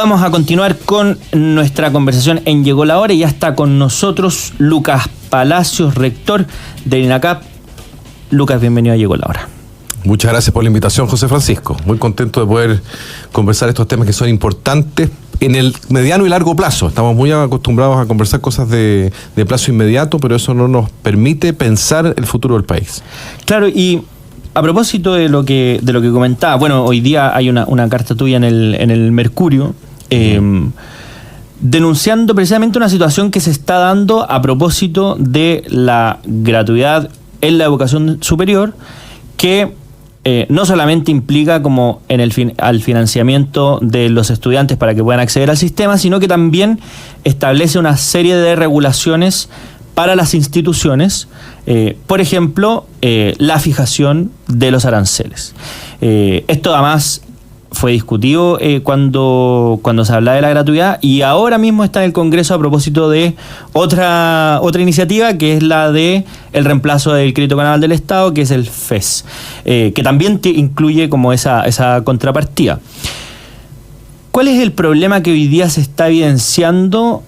Vamos a continuar con nuestra conversación en Llegó la Hora y ya está con nosotros Lucas Palacios, rector del INACAP. Lucas, bienvenido a Llegó la Hora. Muchas gracias por la invitación, José Francisco. Muy contento de poder conversar estos temas que son importantes en el mediano y largo plazo. Estamos muy acostumbrados a conversar cosas de plazo inmediato, pero eso no nos permite pensar el futuro del país. Claro, y a propósito de lo que comentaba, bueno, hoy día hay una carta tuya en el Mercurio, denunciando precisamente una situación que se está dando a propósito de la gratuidad en la educación superior, que no solamente implica como al financiamiento de los estudiantes para que puedan acceder al sistema, sino que también establece una serie de regulaciones para las instituciones, por ejemplo, la fijación de los aranceles. Esto además fue discutido cuando se hablaba de la gratuidad, y ahora mismo está en el Congreso a propósito de otra iniciativa, que es la de el reemplazo del crédito canal del Estado, que es el FES, que también incluye como esa contrapartida. ¿Cuál es el problema que hoy día se está evidenciando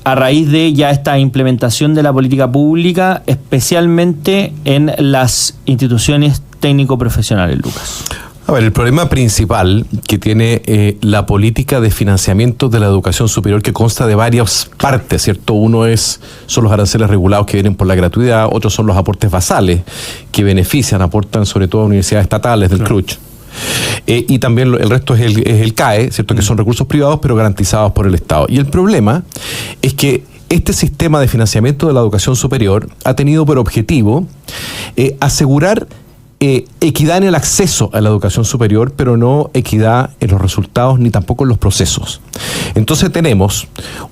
a raíz de ya esta implementación de la política pública, especialmente en las instituciones técnico-profesionales, Lucas? A ver, el problema principal que tiene la política de financiamiento de la educación superior, que consta de varias partes, ¿cierto? Uno son los aranceles regulados que vienen por la gratuidad, otros son los aportes basales que aportan sobre todo a universidades estatales del CRUCH. Y también el resto es el CAE, ¿cierto? Que son recursos privados pero garantizados por el Estado. Y el problema es que este sistema de financiamiento de la educación superior ha tenido por objetivo asegurar equidad en el acceso a la educación superior, pero no equidad en los resultados ni tampoco en los procesos. Entonces tenemos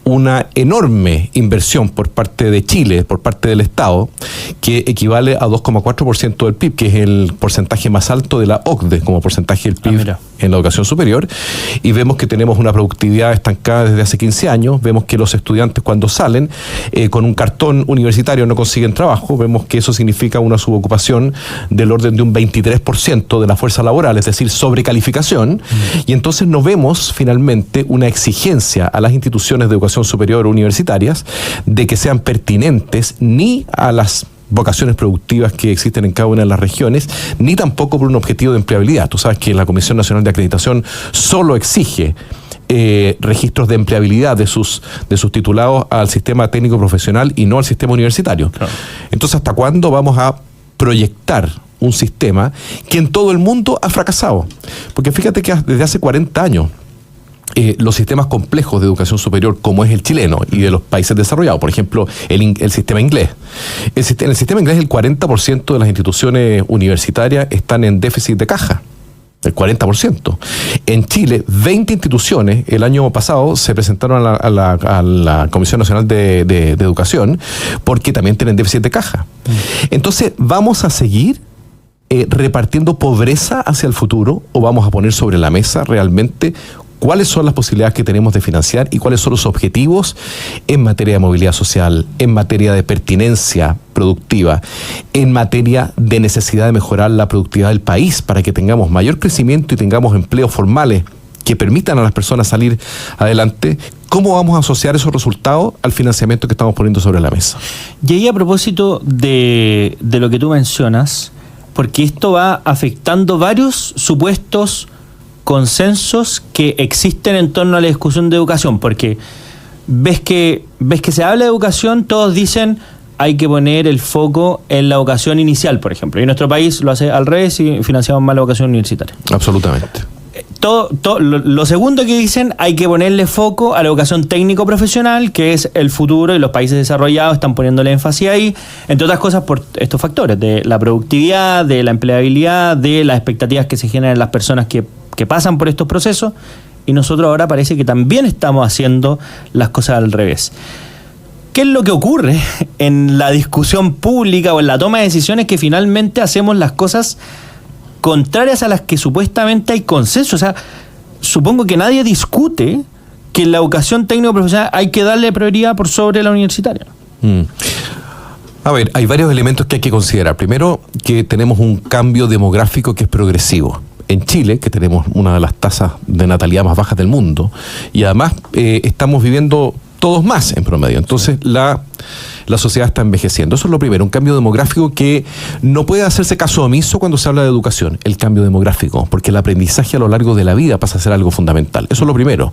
una enorme inversión por parte de Chile, por parte del Estado, que equivale a 2,4% del PIB, que es el porcentaje más alto de la OCDE como porcentaje del PIB en la educación superior, y vemos que tenemos una productividad estancada desde hace 15 años, vemos que los estudiantes cuando salen con un cartón universitario no consiguen trabajo, vemos que eso significa una subocupación del orden de un 23% de la fuerza laboral, es decir, sobrecalificación, y entonces no vemos finalmente una exigencia a las instituciones de educación superior universitarias de que sean pertinentes ni a las vocaciones productivas que existen en cada una de las regiones, ni tampoco por un objetivo de empleabilidad. Tú sabes que la Comisión Nacional de Acreditación solo exige registros de empleabilidad de sus titulados al sistema técnico profesional y no al sistema universitario. Claro. Entonces, ¿hasta cuándo vamos a proyectar un sistema que en todo el mundo ha fracasado? Porque fíjate que desde hace 40 años los sistemas complejos de educación superior, como es el chileno y de los países desarrollados, por ejemplo, el sistema inglés. En el sistema inglés el 40% de las instituciones universitarias están en déficit de caja. El 40%. En Chile, 20 instituciones el año pasado se presentaron a la Comisión Nacional de Educación porque también tienen déficit de caja. Entonces, ¿vamos a seguir repartiendo pobreza hacia el futuro o vamos a poner sobre la mesa realmente cuáles son las posibilidades que tenemos de financiar y cuáles son los objetivos en materia de movilidad social, en materia de pertinencia productiva, en materia de necesidad de mejorar la productividad del país para que tengamos mayor crecimiento y tengamos empleos formales que permitan a las personas salir adelante? ¿Cómo vamos a asociar esos resultados al financiamiento que estamos poniendo sobre la mesa? Y ahí, a propósito de lo que tú mencionas, porque esto va afectando varios supuestos consensos que existen en torno a la discusión de educación, porque ves que se habla de educación, todos dicen hay que poner el foco en la educación inicial, por ejemplo, y nuestro país lo hace al revés y financiamos más la educación universitaria. Absolutamente. Lo segundo que dicen, hay que ponerle foco a la educación técnico-profesional, que es el futuro, y los países desarrollados están poniéndole énfasis ahí, entre otras cosas por estos factores, de la productividad, de la empleabilidad, de las expectativas que se generan en las personas que pasan por estos procesos, y nosotros ahora parece que también estamos haciendo las cosas al revés. ¿Qué es lo que ocurre en la discusión pública o en la toma de decisiones, que finalmente hacemos las cosas contrarias a las que supuestamente hay consenso? O sea, supongo que nadie discute que en la educación técnico-profesional hay que darle prioridad por sobre la universitaria. A ver, hay varios elementos que hay que considerar. Primero, que tenemos un cambio demográfico que es progresivo. en Chile, que tenemos una de las tasas de natalidad más bajas del mundo, y además estamos viviendo todos más en promedio. Entonces la sociedad está envejeciendo. Eso es lo primero, un cambio demográfico que no puede hacerse caso omiso cuando se habla de educación, el cambio demográfico, porque el aprendizaje a lo largo de la vida pasa a ser algo fundamental. Eso es lo primero.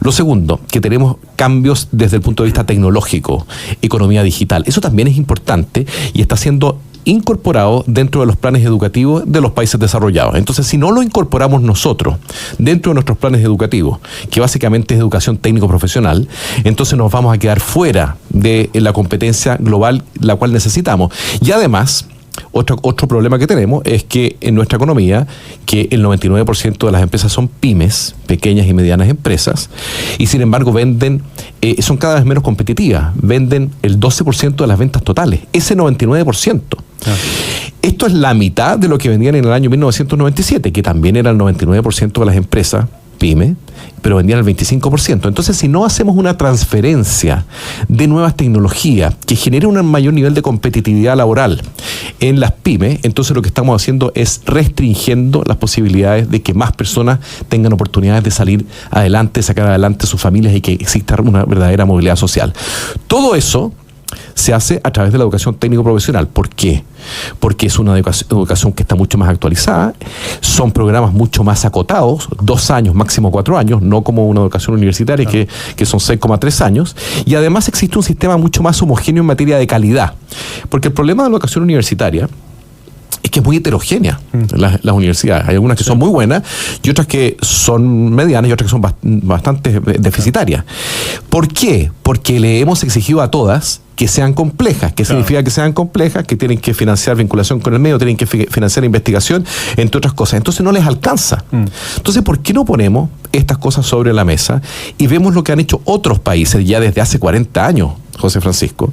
Lo segundo, que tenemos cambios desde el punto de vista tecnológico, economía digital. Eso también es importante y está siendo incorporado dentro de los planes educativos de los países desarrollados. Entonces, si no lo incorporamos nosotros dentro de nuestros planes educativos, que básicamente es educación técnico-profesional, entonces nos vamos a quedar fuera de la competencia global la cual necesitamos. Y además, otro problema que tenemos es que en nuestra economía, que el 99% de las empresas son pymes, pequeñas y medianas empresas, y sin embargo son cada vez menos competitivas, venden el 12% de las ventas totales, ese 99%. Esto es la mitad de lo que vendían en el año 1997, que también era el 99% de las empresas pyme, pero vendían el 25%. Entonces, si no hacemos una transferencia de nuevas tecnologías que genere un mayor nivel de competitividad laboral en las pymes, entonces lo que estamos haciendo es restringiendo las posibilidades de que más personas tengan oportunidades de salir adelante, sacar adelante sus familias y que exista una verdadera movilidad social. Todo eso se hace a través de la educación técnico-profesional. ¿Por qué? Porque es una educación que está mucho más actualizada, son programas mucho más acotados, 2 años, máximo 4 años, no como una educación universitaria que son 6,3 años, y además existe un sistema mucho más homogéneo en materia de calidad. Porque el problema de la educación universitaria es que es muy heterogénea las universidades. Hay algunas que son muy buenas y otras que son medianas y otras que son bastante deficitarias. ¿Por qué? Porque le hemos exigido a todas que sean complejas. ¿Qué significa que sean complejas? Que tienen que financiar vinculación con el medio, tienen que financiar investigación, entre otras cosas. Entonces no les alcanza. Entonces, ¿por qué no ponemos estas cosas sobre la mesa y vemos lo que han hecho otros países ya desde hace 40 años? José Francisco,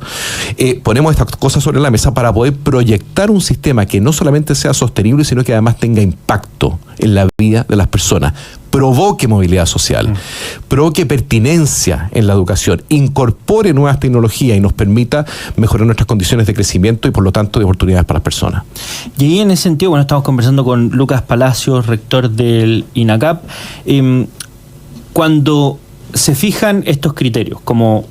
ponemos estas cosas sobre la mesa para poder proyectar un sistema que no solamente sea sostenible, sino que además tenga impacto en la vida de las personas, provoque movilidad social, provoque pertinencia en la educación, incorpore nuevas tecnologías y nos permita mejorar nuestras condiciones de crecimiento y por lo tanto de oportunidades para las personas. Y ahí en ese sentido, bueno, estamos conversando con Lucas Palacios, rector del INACAP, cuando se fijan estos criterios, como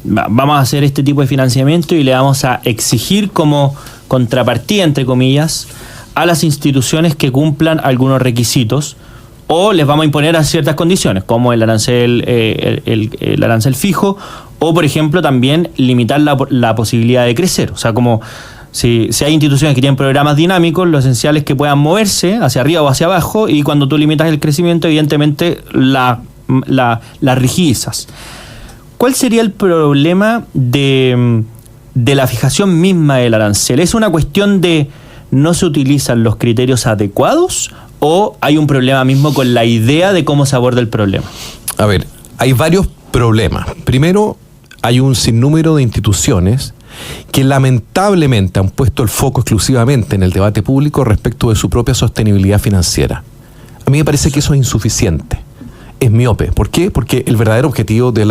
vamos a hacer este tipo de financiamiento y le vamos a exigir como contrapartida, entre comillas, a las instituciones que cumplan algunos requisitos, o les vamos a imponer a ciertas condiciones, como el arancel, el arancel fijo, o por ejemplo también limitar la posibilidad de crecer. O sea, como si hay instituciones que tienen programas dinámicos, lo esencial es que puedan moverse hacia arriba o hacia abajo, y cuando tú limitas el crecimiento, evidentemente la rigidizas. ¿Cuál sería el problema de la fijación misma del arancel? ¿Es una cuestión de no se utilizan los criterios adecuados o hay un problema mismo con la idea de cómo se aborda el problema? A ver, hay varios problemas. Primero, hay un sinnúmero de instituciones que lamentablemente han puesto el foco exclusivamente en el debate público respecto de su propia sostenibilidad financiera. A mí me parece que eso es insuficiente. Es miope. ¿Por qué? Porque el verdadero objetivo del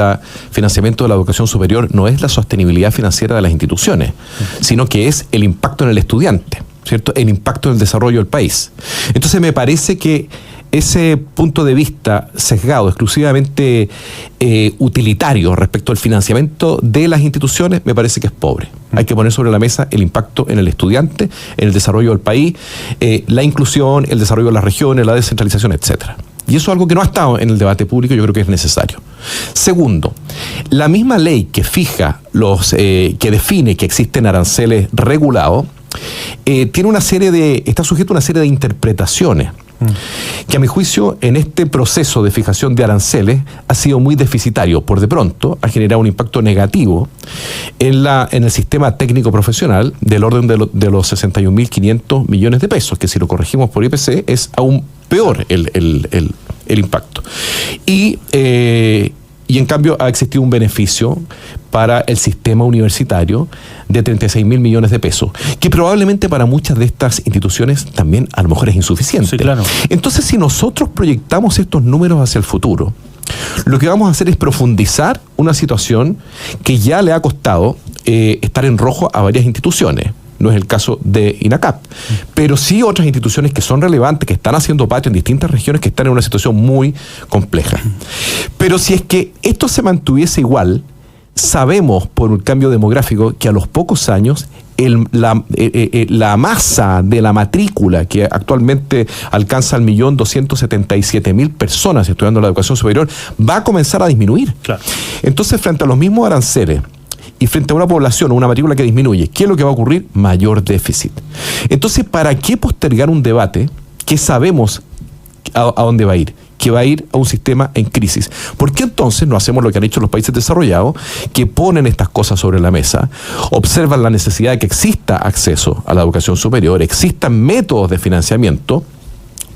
financiamiento de la educación superior no es la sostenibilidad financiera de las instituciones, sino que es el impacto en el estudiante, ¿cierto? El impacto en el desarrollo del país. Entonces me parece que ese punto de vista sesgado, exclusivamente utilitario respecto al financiamiento de las instituciones, me parece que es pobre. Hay que poner sobre la mesa el impacto en el estudiante, en el desarrollo del país, la inclusión, el desarrollo de las regiones, la descentralización, etcétera. Y eso es algo que no ha estado en el debate público y yo creo que es necesario. Segundo, la misma ley que fija que define que existen aranceles regulados, está sujeto a una serie de interpretaciones que a mi juicio en este proceso de fijación de aranceles ha sido muy deficitario. Por de pronto ha generado un impacto negativo en el sistema técnico profesional del orden de los 61.500 millones de pesos, que si lo corregimos por IPC es aún peor el impacto. Y en cambio ha existido un beneficio para el sistema universitario de 36.000 millones de pesos, que probablemente para muchas de estas instituciones también a lo mejor es insuficiente. Sí, claro. Entonces, si nosotros proyectamos estos números hacia el futuro, lo que vamos a hacer es profundizar una situación que ya le ha costado estar en rojo a varias instituciones. no es el caso de INACAP. Pero sí otras instituciones que son relevantes, que están haciendo patria en distintas regiones, que están en una situación muy compleja. Pero si es que esto se mantuviese igual, sabemos por un cambio demográfico que a los pocos años la masa de la matrícula, que actualmente alcanza al 1.277.000 personas estudiando la educación superior, va a comenzar a disminuir. Claro. Entonces, frente a los mismos aranceles y frente a una población o una matrícula que disminuye, ¿qué es lo que va a ocurrir? Mayor déficit. Entonces, ¿para qué postergar un debate que sabemos a dónde va a ir? Que va a ir a un sistema en crisis. ¿Por qué entonces no hacemos lo que han hecho los países desarrollados, que ponen estas cosas sobre la mesa, observan la necesidad de que exista acceso a la educación superior, existan métodos de financiamiento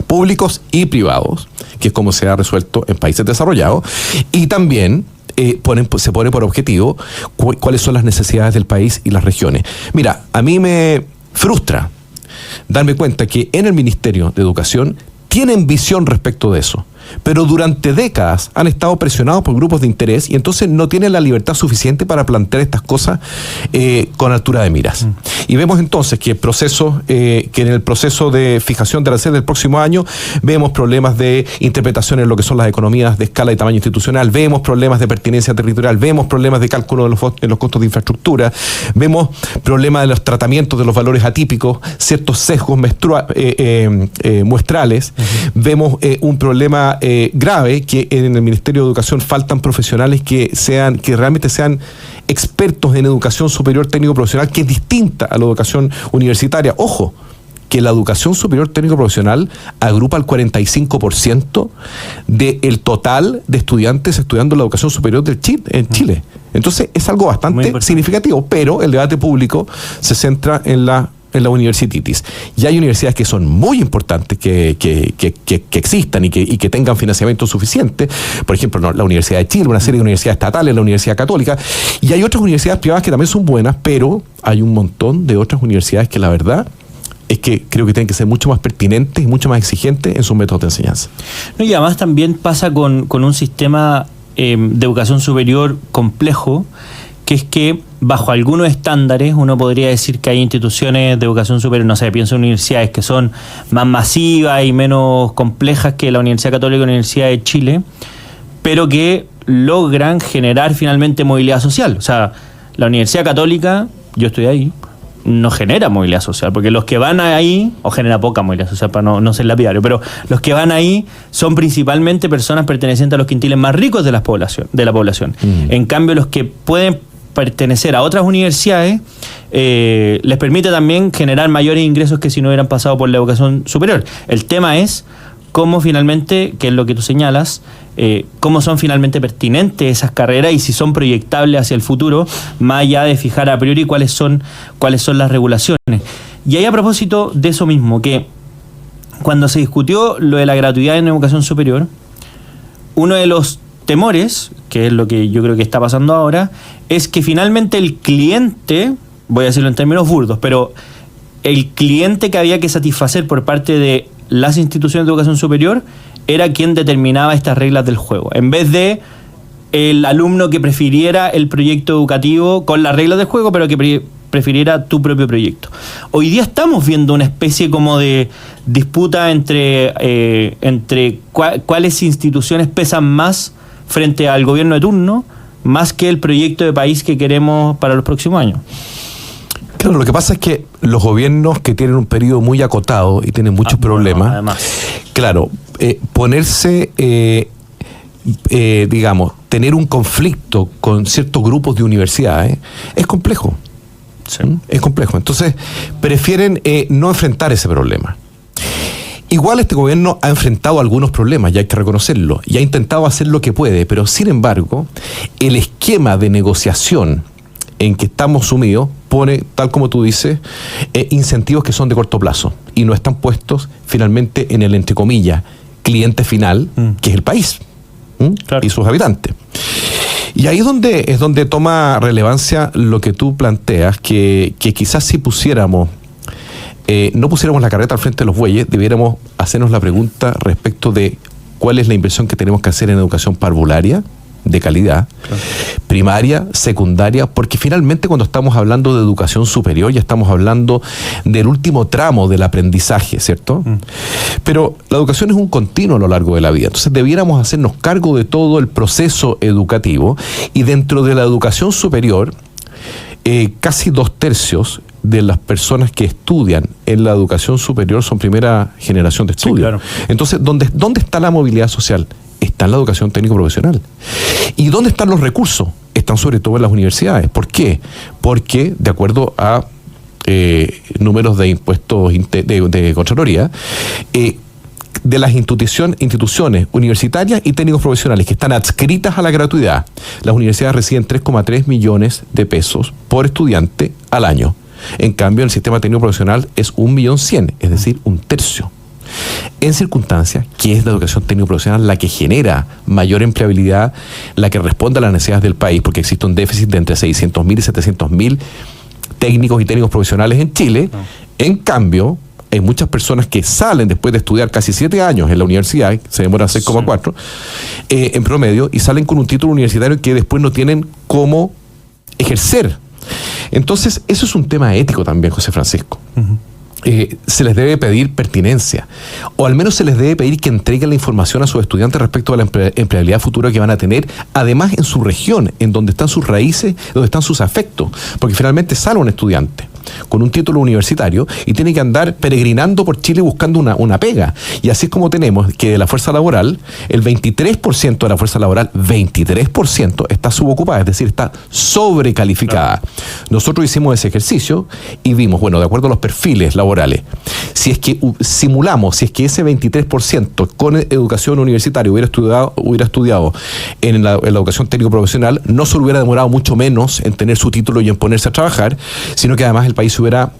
públicos y privados, que es como se ha resuelto en países desarrollados, y también se pone por objetivo cuáles son las necesidades del país y las regiones? Mira, a mí me frustra darme cuenta que en el Ministerio de Educación tienen visión respecto de eso, pero durante décadas han estado presionados por grupos de interés y entonces no tienen la libertad suficiente para plantear estas cosas con altura de miras. Y vemos entonces que en el proceso de fijación de aranceles del próximo año vemos problemas de interpretación en lo que son las economías de escala y tamaño institucional, vemos problemas de pertinencia territorial, vemos problemas de cálculo de los costos de infraestructura, vemos problemas de los tratamientos de los valores atípicos, ciertos sesgos muestrales, vemos un problema grave, que en el Ministerio de Educación faltan profesionales que realmente sean expertos en educación superior técnico profesional, que es distinta a la educación universitaria. Ojo, que la educación superior técnico profesional agrupa el 45% del total de estudiantes estudiando la educación superior en Chile. Entonces es algo bastante significativo, pero el debate público se centra en la universititis. Y hay universidades que son muy importantes que existan y que tengan financiamiento suficiente. Por ejemplo, la Universidad de Chile, una serie de universidades estatales, la Universidad Católica. Y hay otras universidades privadas que también son buenas, pero hay un montón de otras universidades que la verdad es que creo que tienen que ser mucho más pertinentes y mucho más exigentes en sus métodos de enseñanza. No, y además también pasa con un sistema de educación superior complejo, que es que bajo algunos estándares uno podría decir que hay instituciones de educación superior, no sé, pienso en universidades que son más masivas y menos complejas que la Universidad Católica y la Universidad de Chile, pero que logran generar finalmente movilidad social. O sea, la Universidad Católica, yo estoy ahí, no genera movilidad social, porque los que van ahí, o genera poca movilidad social para no ser lapidario, pero los que van ahí son principalmente personas pertenecientes a los quintiles más ricos de la población. En cambio, los que pueden pertenecer a otras universidades les permite también generar mayores ingresos que si no hubieran pasado por la educación superior. El tema es cómo finalmente, que es lo que tú señalas, cómo son finalmente pertinentes esas carreras y si son proyectables hacia el futuro, más allá de fijar a priori cuáles son las regulaciones. Y ahí, a propósito de eso mismo, que cuando se discutió lo de la gratuidad en educación superior, uno de los temores, que es lo que yo creo que está pasando ahora, es que finalmente el cliente, voy a decirlo en términos burdos, pero el cliente que había que satisfacer por parte de las instituciones de educación superior era quien determinaba estas reglas del juego, en vez de el alumno que prefiriera el proyecto educativo con las reglas del juego, pero que prefiriera tu propio proyecto. Hoy día estamos viendo una especie como de disputa entre cuáles instituciones pesan más frente al gobierno de turno, más que el proyecto de país que queremos para los próximos años. Claro, lo que pasa es que los gobiernos que tienen un periodo muy acotado y tienen muchos problemas, además, claro, tener un conflicto con ciertos grupos de universidades es complejo. Sí. Es complejo. Entonces, prefieren no enfrentar ese problema. Igual este gobierno ha enfrentado algunos problemas, y hay que reconocerlo, y ha intentado hacer lo que puede, pero sin embargo, el esquema de negociación en que estamos sumidos pone, tal como tú dices, incentivos que son de corto plazo y no están puestos finalmente en el, entre comillas, cliente final, que es el país, claro, y sus habitantes. Y ahí es donde toma relevancia lo que tú planteas, que quizás si no pusiéramos la carreta al frente de los bueyes, debiéramos hacernos la pregunta respecto de cuál es la inversión que tenemos que hacer en educación parvularia, de calidad, primaria, secundaria, porque finalmente cuando estamos hablando de educación superior ya estamos hablando del último tramo del aprendizaje, ¿cierto? Pero la educación es un continuo a lo largo de la vida, entonces debiéramos hacernos cargo de todo el proceso educativo, y dentro de la educación superior, casi 2/3 de las personas que estudian en la educación superior son primera generación de estudio. Sí, claro. Entonces, ¿dónde está la movilidad social? Está en la educación técnico-profesional. ¿Y dónde están los recursos? Están sobre todo en las universidades. ¿Por qué? Porque, de acuerdo a números de impuestos de Contraloría, de las instituciones universitarias y técnicos profesionales que están adscritas a la gratuidad, las universidades reciben 3,3 millones de pesos por estudiante al año. En cambio, el sistema técnico profesional es 1.100.000, es decir, 1/3. En circunstancias que es la educación técnico profesional la que genera mayor empleabilidad, la que responde a las necesidades del país, porque existe un déficit de entre 600.000 y 700.000 técnicos y técnicos profesionales en Chile. En cambio, hay muchas personas que salen después de estudiar casi 7 años en la universidad, se demora 6,4 en promedio, y salen con un título universitario que después no tienen cómo ejercer. Entonces, eso es un tema ético también, José Francisco. Se les debe pedir pertinencia, o al menos se les debe pedir que entreguen la información a sus estudiantes respecto a la empleabilidad futura que van a tener, además en su región, en donde están sus raíces, donde están sus afectos, porque finalmente sale un estudiante con un título universitario y tiene que andar peregrinando por Chile buscando una pega. Y así es como tenemos que de la fuerza laboral, el 23% de la fuerza laboral, 23% está subocupada, es decir, está sobrecalificada. Claro. Nosotros hicimos ese ejercicio y vimos, bueno, de acuerdo a los perfiles laborales, si es que simulamos, si es que ese 23% con educación universitaria hubiera estudiado en la educación técnico-profesional, no solo hubiera demorado mucho menos en tener su título y en ponerse a trabajar, sino que además el país se hubiera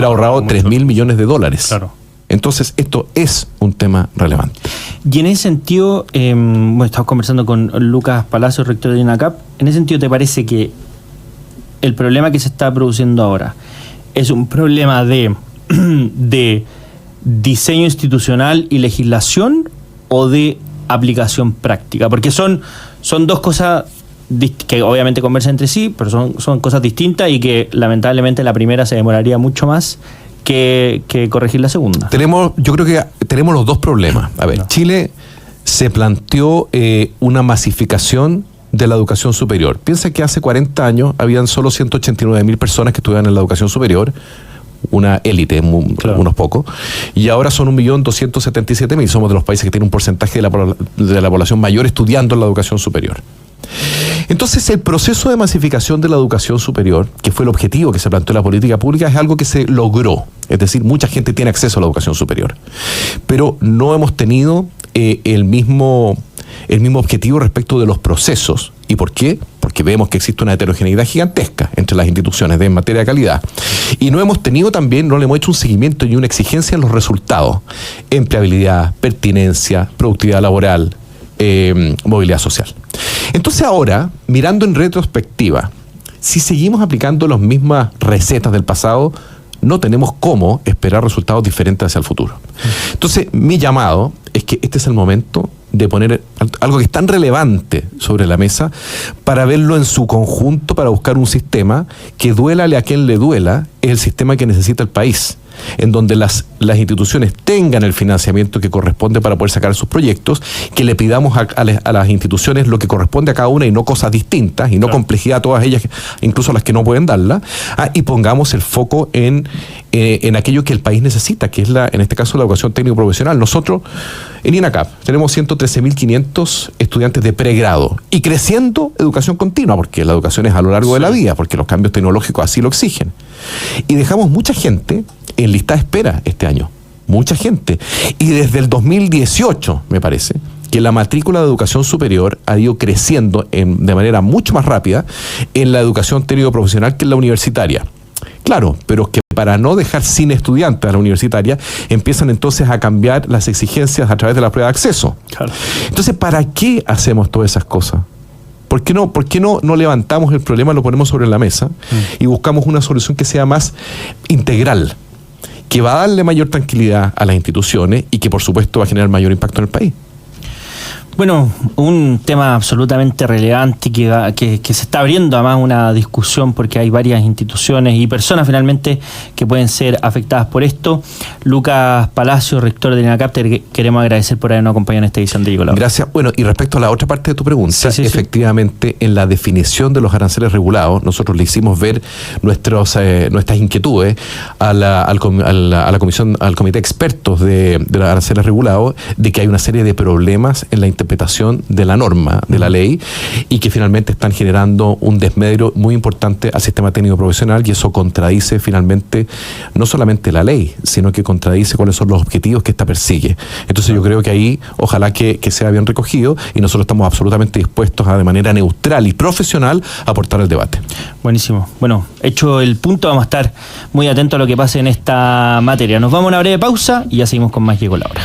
ahorrado 3.000 millones de dólares. Claro. Entonces, esto es un tema relevante. Y en ese sentido, estamos conversando con Lucas Palacio, rector de INACAP. En ese sentido, ¿te parece que el problema que se está produciendo ahora es un problema de diseño institucional y legislación o de aplicación práctica? Porque son dos cosas que obviamente conversan entre sí, pero son cosas distintas y que lamentablemente la primera se demoraría mucho más que corregir la segunda. Yo creo que tenemos los dos problemas. A ver, Chile se planteó una masificación de la educación superior. Piensa que hace 40 años habían solo 189.000 personas que estudiaban en la educación superior, una élite, unos pocos, y ahora son 1.277.000. Somos de los países que tienen un porcentaje de la población mayor estudiando en la educación superior. Entonces, el proceso de masificación de la educación superior, que fue el objetivo que se planteó en la política pública, es algo que se logró. Es decir, mucha gente tiene acceso a la educación superior. Pero no hemos tenido el mismo objetivo respecto de los procesos. ¿Y por qué? Porque vemos que existe una heterogeneidad gigantesca entre las instituciones en materia de calidad. Y no le hemos hecho un seguimiento y una exigencia en los resultados. Empleabilidad, pertinencia, productividad laboral, movilidad social. Entonces ahora, mirando en retrospectiva, si seguimos aplicando las mismas recetas del pasado, no tenemos cómo esperar resultados diferentes hacia el futuro. Entonces, mi llamado es que este es el momento de poner algo que es tan relevante sobre la mesa para verlo en su conjunto, para buscar un sistema que duélale a quien le duela, es el sistema que necesita el país, en donde las instituciones tengan el financiamiento que corresponde para poder sacar sus proyectos, que le pidamos a las instituciones lo que corresponde a cada una y no cosas distintas y no complejidad a todas ellas, incluso las que no pueden darla, y pongamos el foco en aquello que el país necesita, que es en este caso la educación técnico profesional. Nosotros en INACAP tenemos 113.500 estudiantes de pregrado y creciendo educación continua, porque la educación es a lo largo de la vida, porque los cambios tecnológicos así lo exigen. Y dejamos mucha gente en lista de espera este año, mucha gente. Y desde el 2018, me parece, que la matrícula de educación superior ha ido creciendo de manera mucho más rápida en la educación técnico profesional que en la universitaria. Claro, pero que para no dejar sin estudiantes a la universitaria, empiezan entonces a cambiar las exigencias a través de la prueba de acceso. Claro. Entonces, ¿para qué hacemos todas esas cosas? ¿Por qué no levantamos el problema, lo ponemos sobre la mesa y buscamos una solución que sea más integral, que va a darle mayor tranquilidad a las instituciones y que por supuesto va a generar mayor impacto en el país? Bueno, un tema absolutamente relevante que se está abriendo además una discusión porque hay varias instituciones y personas finalmente que pueden ser afectadas por esto. Lucas Palacio, rector de INACAP, queremos agradecer por habernos acompañado en esta edición de Llegó la Hora. Gracias. Bueno, y respecto a la otra parte de tu pregunta, efectivamente, en la definición de los aranceles regulados, nosotros le hicimos ver nuestras inquietudes al comité de expertos de los aranceles regulados, de que hay una serie de problemas en la interpretación de la norma, de la ley, y que finalmente están generando un desmedro muy importante al sistema técnico profesional, y eso contradice finalmente no solamente la ley, sino que contradice cuáles son los objetivos que ésta persigue. Entonces yo creo que ahí ojalá que sea bien recogido, y nosotros estamos absolutamente dispuestos a, de manera neutral y profesional, aportar al debate. Buenísimo. Bueno, hecho el punto, vamos a estar muy atentos a lo que pase en esta materia. Nos vamos a una breve pausa y ya seguimos con más Llegó la Hora.